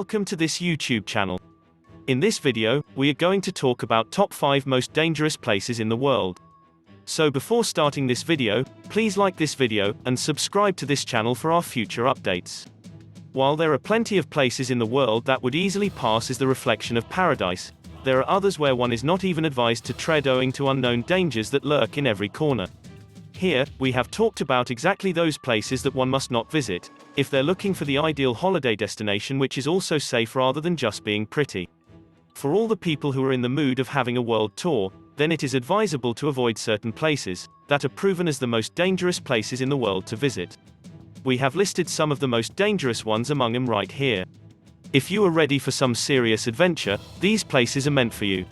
Welcome to this YouTube channel. In this video, we are going to talk about top 5 most dangerous places in the world. So before starting this video, please like this video, and subscribe to this channel for our future updates. While there are plenty of places in the world that would easily pass as the reflection of paradise, there are others where one is not even advised to tread owing to unknown dangers that lurk in every corner. Here, we have talked about exactly those places that one must not visit, if they're looking for the ideal holiday destination which is also safe rather than just being pretty. For all the people who are in the mood of having a world tour, then it is advisable to avoid certain places that are proven as the most dangerous places in the world to visit. We have listed some of the most dangerous ones among them right here. If you are ready for some serious adventure, these places are meant for you.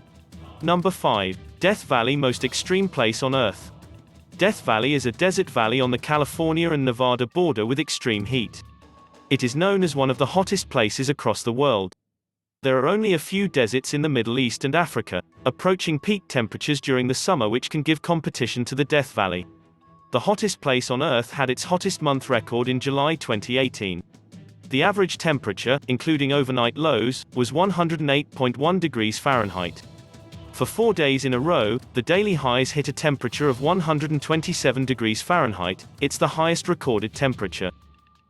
Number 5. Death Valley, most extreme place on Earth. Death Valley is a desert valley on the California and Nevada border with extreme heat. It is known as one of the hottest places across the world. There are only a few deserts in the Middle East and Africa, approaching peak temperatures during the summer which can give competition to the Death Valley. The hottest place on Earth had its hottest month record in July 2018. The average temperature, including overnight lows, was 108.1 degrees Fahrenheit. For 4 days in a row, the daily highs hit a temperature of 127 degrees Fahrenheit, it's the highest recorded temperature.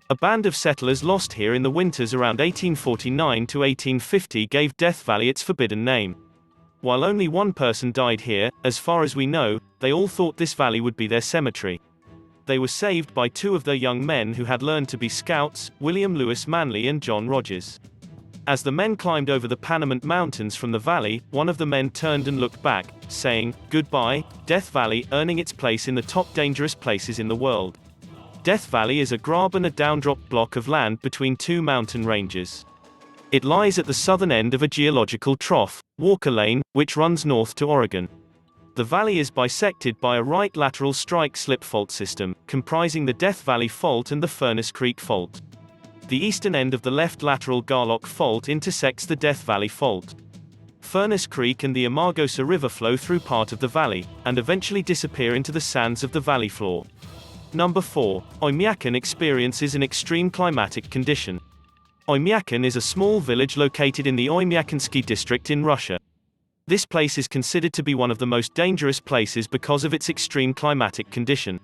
A band of settlers lost here in the winters around 1849 to 1850 gave Death Valley its forbidden name. While only one person died here, as far as we know, they all thought this valley would be their cemetery. They were saved by 2 of their young men who had learned to be scouts, William Lewis Manley and John Rogers. As the men climbed over the Panamint Mountains from the valley, one of the men turned and looked back, saying, "Goodbye, Death Valley," earning its place in the top dangerous places in the world. Death Valley is a graben, a downdrop block of land between 2 mountain ranges. It lies at the southern end of a geological trough, Walker Lane, which runs north to Oregon. The valley is bisected by a right lateral strike-slip fault system, comprising the Death Valley Fault and the Furnace Creek Fault. The eastern end of the left lateral Garlock Fault intersects the Death Valley Fault. Furnace Creek and the Amargosa River flow through part of the valley, and eventually disappear into the sands of the valley floor. Number 4. Oymyakon experiences an extreme climatic condition. Oymyakon is a small village located in the Oymyakonski district in Russia. This place is considered to be one of the most dangerous places because of its extreme climatic condition.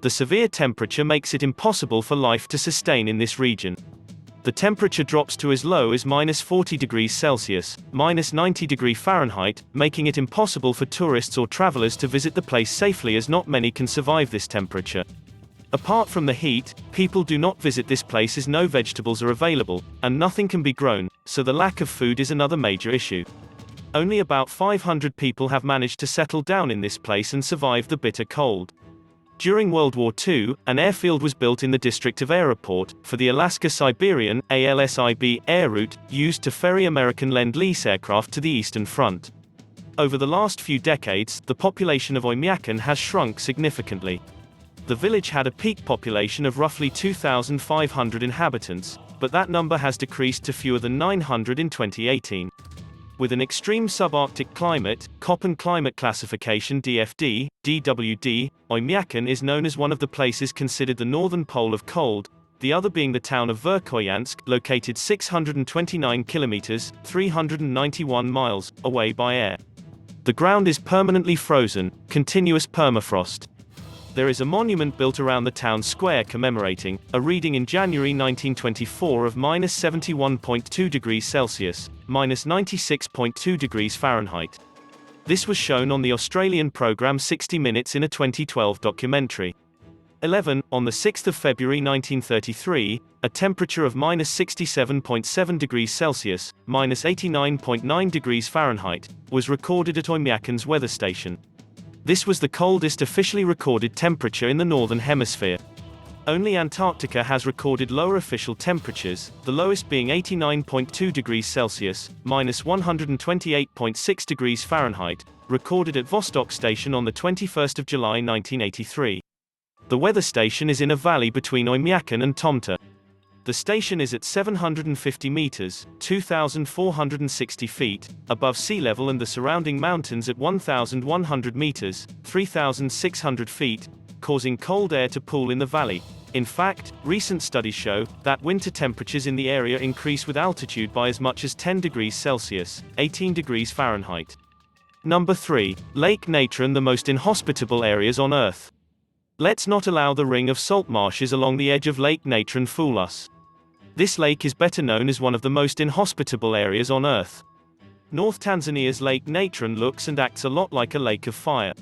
The severe temperature makes it impossible for life to sustain in this region. The temperature drops to as low as -40 degrees Celsius, -90 degrees Fahrenheit, making it impossible for tourists or travelers to visit the place safely as not many can survive this temperature. Apart from the heat, people do not visit this place as no vegetables are available, and nothing can be grown, so the lack of food is another major issue. Only about 500 people have managed to settle down in this place and survive the bitter cold. During World War II, an airfield was built in the district of Aeroport, for the Alaska-Siberian (ALSIB) air route, used to ferry American Lend-Lease aircraft to the Eastern Front. Over the last few decades, the population of Oymyakon has shrunk significantly. The village had a peak population of roughly 2,500 inhabitants, but that number has decreased to fewer than 900 in 2018. With an extreme subarctic climate, Köppen climate classification DFD, DWD, Oymyakon is known as one of the places considered the northern pole of cold, the other being the town of Verkhoyansk, located 629 kilometers, 391 miles, away by air. The ground is permanently frozen, continuous permafrost. There is a monument built around the town square commemorating a reading in January 1924 of -71.2 degrees Celsius, -96.2 degrees Fahrenheit. This was shown on the Australian program 60 Minutes in a 2012 documentary. 11. On the 6th of February 1933, a temperature of -67.7 degrees Celsius, -89.9 degrees Fahrenheit, was recorded at Oymyakon's weather station. This was the coldest officially recorded temperature in the Northern Hemisphere. Only Antarctica has recorded lower official temperatures, the lowest being 89.2 degrees Celsius, -128.6 degrees Fahrenheit, recorded at Vostok Station on the 21st of July 1983. The weather station is in a valley between Oymyakon and Tomta. The station is at 750 meters, 2,460 feet, above sea level, and the surrounding mountains at 1,100 meters, 3,600 feet, causing cold air to pool in the valley, In fact, recent studies show that winter temperatures in the area increase with altitude by as much as 10 degrees Celsius, 18 degrees Fahrenheit. Number 3. Lake Natron, the most inhospitable areas on Earth. Let's not allow the ring of salt marshes along the edge of Lake Natron fool us. This lake is better known as one of the most inhospitable areas on Earth. North Tanzania's Lake Natron looks and acts a lot like a lake of fire.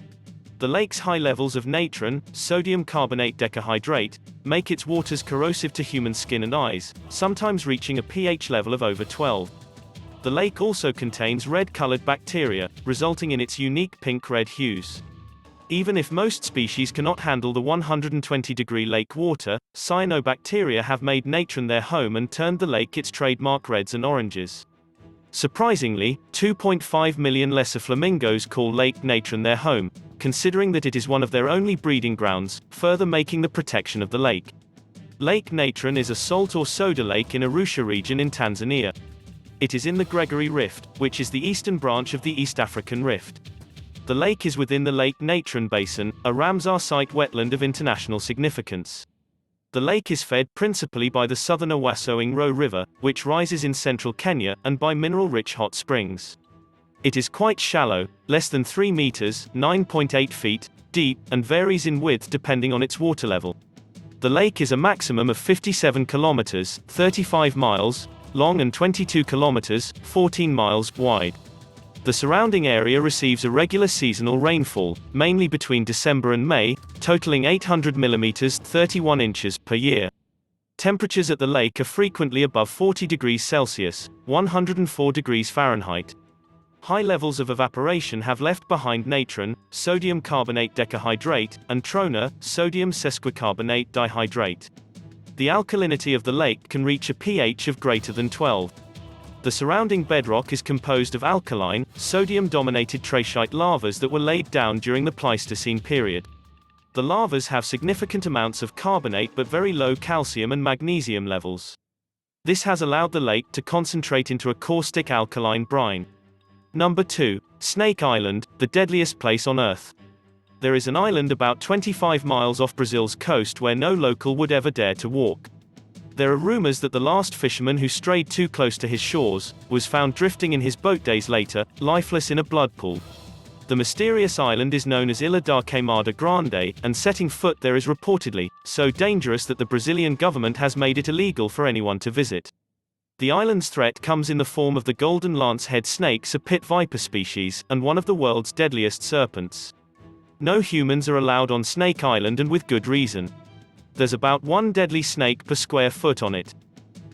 The lake's high levels of natron, sodium carbonate decahydrate, make its waters corrosive to human skin and eyes, sometimes reaching a pH level of over 12. The lake also contains red-colored bacteria, resulting in its unique pink-red hues. Even if most species cannot handle the 120-degree lake water, cyanobacteria have made natron their home and turned the lake its trademark reds and oranges. Surprisingly, 2.5 million lesser flamingos call Lake Natron their home, considering that it is one of their only breeding grounds, further making the protection of the lake. Lake Natron is a salt or soda lake in Arusha region in Tanzania. It is in the Gregory Rift, which is the eastern branch of the East African Rift. The lake is within the Lake Natron Basin, a Ramsar Site wetland of international significance. The lake is fed principally by the southern Owasso-Ingro River, which rises in central Kenya, and by mineral-rich hot springs. It is quite shallow, less than 3 meters, 9.8 feet, deep, and varies in width depending on its water level. The lake is a maximum of 57 kilometers, 35 miles, long and 22 kilometers, 14 miles, wide. The surrounding area receives a regular seasonal rainfall, mainly between December and May, totaling 800 mm 31 inches per year. Temperatures at the lake are frequently above 40 degrees Celsius, 104 degrees Fahrenheit. High levels of evaporation have left behind natron, sodium carbonate decahydrate, and trona, sodium sesquicarbonate dihydrate. The alkalinity of the lake can reach a pH of greater than 12. The surrounding bedrock is composed of alkaline, sodium-dominated trachyte lavas that were laid down during the Pleistocene period. The lavas have significant amounts of carbonate but very low calcium and magnesium levels. This has allowed the lake to concentrate into a caustic alkaline brine. Number 2. Snake Island, the deadliest place on Earth. There is an island about 25 miles off Brazil's coast where no local would ever dare to walk. There are rumors that the last fisherman who strayed too close to his shores was found drifting in his boat days later, lifeless in a blood pool. The mysterious island is known as Ilha da Queimada Grande, and setting foot there is reportedly so dangerous that the Brazilian government has made it illegal for anyone to visit. The island's threat comes in the form of the golden lance-head snakes, a pit viper species, and one of the world's deadliest serpents. No humans are allowed on Snake Island, and with good reason. There's about 1 deadly snake per square foot on it.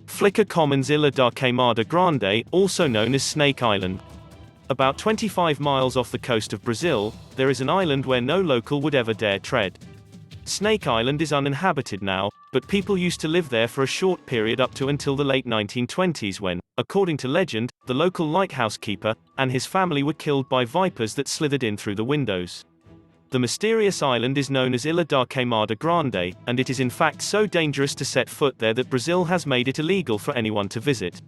Flicker Commons Ilha da Queimada Grande, also known as Snake Island. About 25 miles off the coast of Brazil, there is an island where no local would ever dare tread. Snake Island is uninhabited now, but people used to live there for a short period up to until the late 1920s when, according to legend, the local lighthouse keeper and his family were killed by vipers that slithered in through the windows. The mysterious island is known as Ilha da Queimada Grande, and it is in fact so dangerous to set foot there that Brazil has made it illegal for anyone to visit.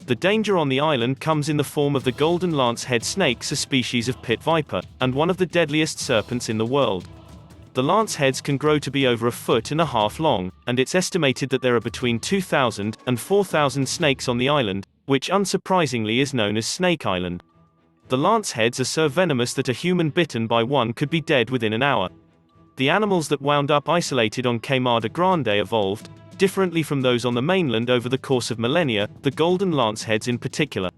The danger on the island comes in the form of the golden lance-head snakes, a species of pit viper, and one of the deadliest serpents in the world. The lance-heads can grow to be over 1.5 feet long, and it's estimated that there are between 2,000 and 4,000 snakes on the island, which unsurprisingly is known as Snake Island. The lance-heads are so venomous that a human bitten by one could be dead within an hour. The animals that wound up isolated on Queimada Grande evolved differently from those on the mainland over the course of millennia, the golden lance-heads in particular.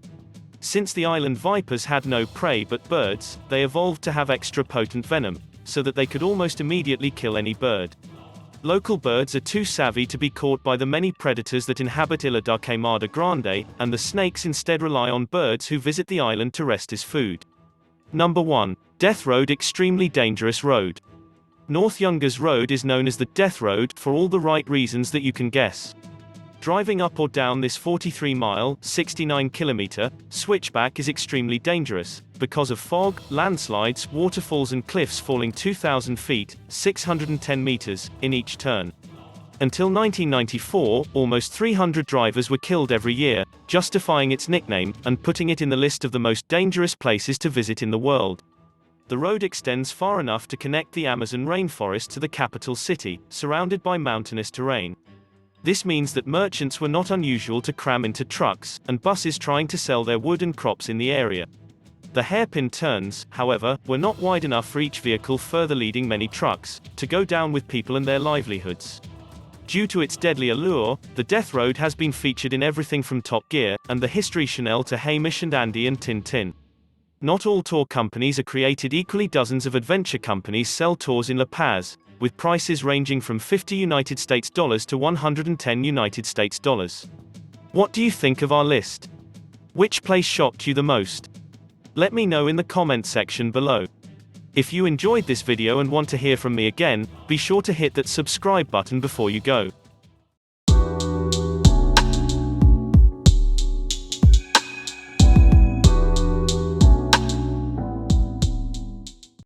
Since the island vipers had no prey but birds, they evolved to have extra potent venom, so that they could almost immediately kill any bird. Local birds are too savvy to be caught by the many predators that inhabit Ilha da Queimada Grande, and the snakes instead rely on birds who visit the island to rest as food. Number 1. Death Road, extremely dangerous road. North Younger's Road is known as the Death Road for all the right reasons that you can guess. Driving up or down this 43-mile, 69-kilometer switchback is extremely dangerous because of fog, landslides, waterfalls and cliffs falling 2,000 feet, 610 meters, in each turn. Until 1994, almost 300 drivers were killed every year, justifying its nickname and putting it in the list of the most dangerous places to visit in the world. The road extends far enough to connect the Amazon rainforest to the capital city, surrounded by mountainous terrain. This means that merchants were not unusual to cram into trucks and buses trying to sell their wood and crops in the area. The hairpin turns, however, were not wide enough for each vehicle, further leading many trucks to go down with people and their livelihoods. Due to its deadly allure, the Death Road has been featured in everything from Top Gear and the History Channel to Hamish and Andy and Tintin. Not all tour companies are created equally. Dozens of adventure companies sell tours in La Paz, with prices ranging from $50 United States to $110 United States. What do you think of our list? Which place shocked you the most? Let me know in the comment section below. If you enjoyed this video and want to hear from me again, be sure to hit that subscribe button before you go.